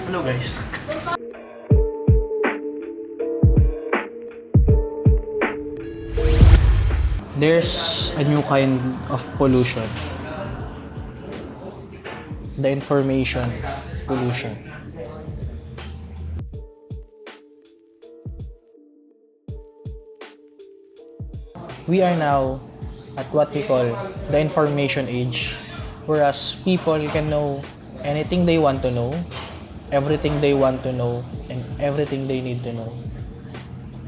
Hello guys. There's a new kind of pollution. The information pollution. We are now at what we call the information age, whereas people can know anything they want to know, everything they want to know, and everything they need to know.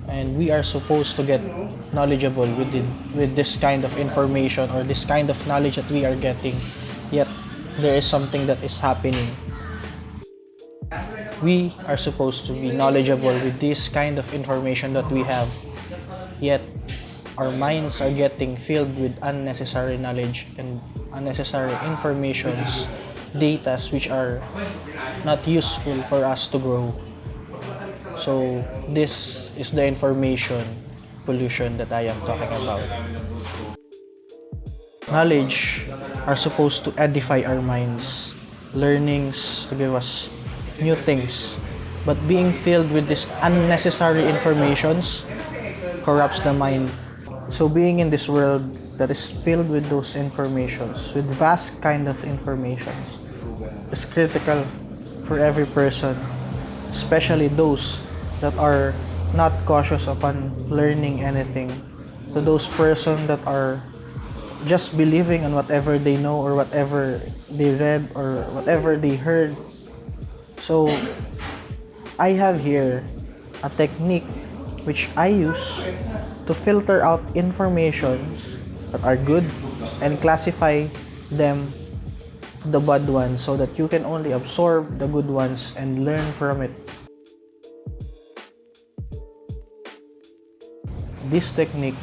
And we are supposed to get knowledgeable with this kind of information or this kind of knowledge that we are getting, yet there is something that is happening. We are supposed to be knowledgeable with this kind of information that we have, yet our minds are getting filled with unnecessary knowledge and unnecessary informations, datas which are not useful for us to grow. So this is the information pollution that I am talking about. Knowledge are supposed to edify our minds, learnings to give us new things, but being filled with this unnecessary informations corrupts the mind. So being in this world that is filled with those informations, with vast kind of informations, is critical for every person, especially those that are not cautious upon learning anything, to those persons that are just believing on whatever they know or whatever they read or whatever they heard. So I have here a technique which I use to filter out informations that are good and classify them to the bad ones so that you can only absorb the good ones and learn from it. This technique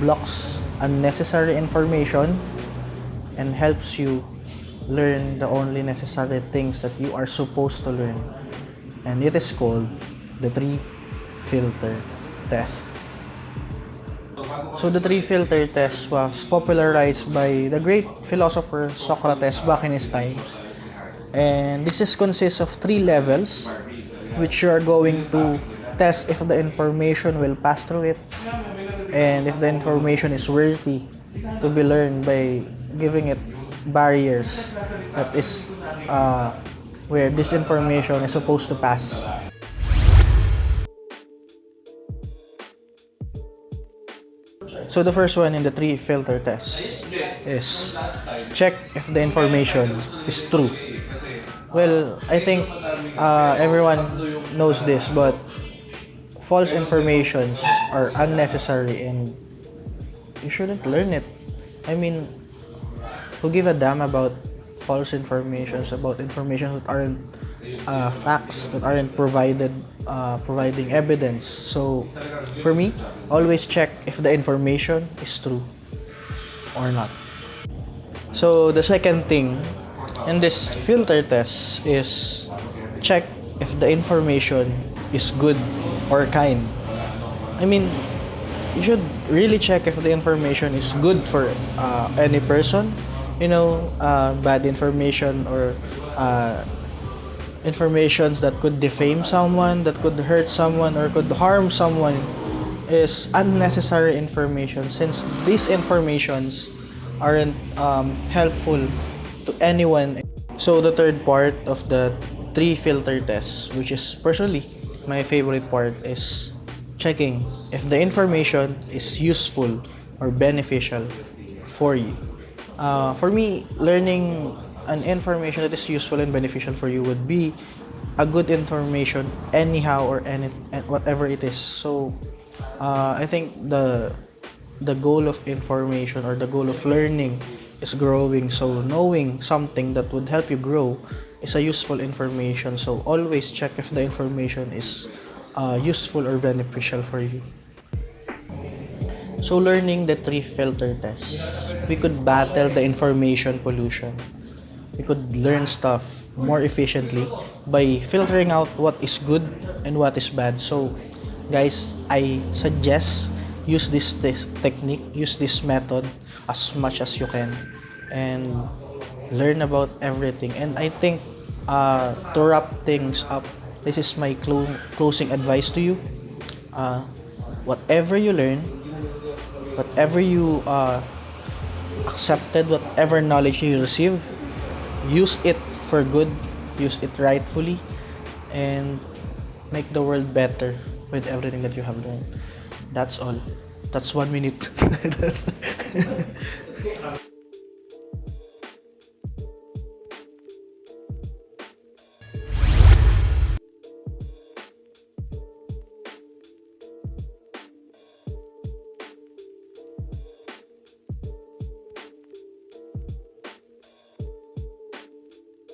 blocks unnecessary information and helps you learn the only necessary things that you are supposed to learn. And it is called the three-filter test. So the three-filter test was popularized by the great philosopher Socrates back in his times. And consists of 3 levels which you are going to test if the information will pass through it and if the information is worthy to be learned by giving it barriers that is where this information is supposed to pass. So the first one in the 3-filter test is check if the information is true. Well, I think everyone knows this, but false informations are unnecessary and you shouldn't learn it. I mean, who give a damn about false informations, about information that aren't facts, that aren't providing evidence? So for me, always check if the information is true or not. So the second thing in this filter test is check if the information is good or kind. I mean, you should really check if the information is good for any person. You know, bad information or information that could defame someone, that could hurt someone or could harm someone is unnecessary information, since these informations aren't helpful to anyone. So the third part of the 3-filter test, which is personally my favorite part, is checking if the information is useful or beneficial for you. For me, learning an information that is useful and beneficial for you would be a good information anyhow or whatever it is. So I think the goal of information or the goal of learning is growing. So knowing something that would help you grow is a useful information. So always check if the information is useful or beneficial for you. So learning the 3-filter test, we could battle the information pollution. We could learn stuff more efficiently by filtering out what is good and what is bad. So guys, I suggest use this technique, use this method as much as you can and learn about everything. And I think To wrap things up, this is my closing advice to you. Uh, Whatever you learn, whatever you accepted, whatever knowledge you receive, use it for good, use it rightfully, and make the world better with everything that you have learned. That's all. That's 1 minute.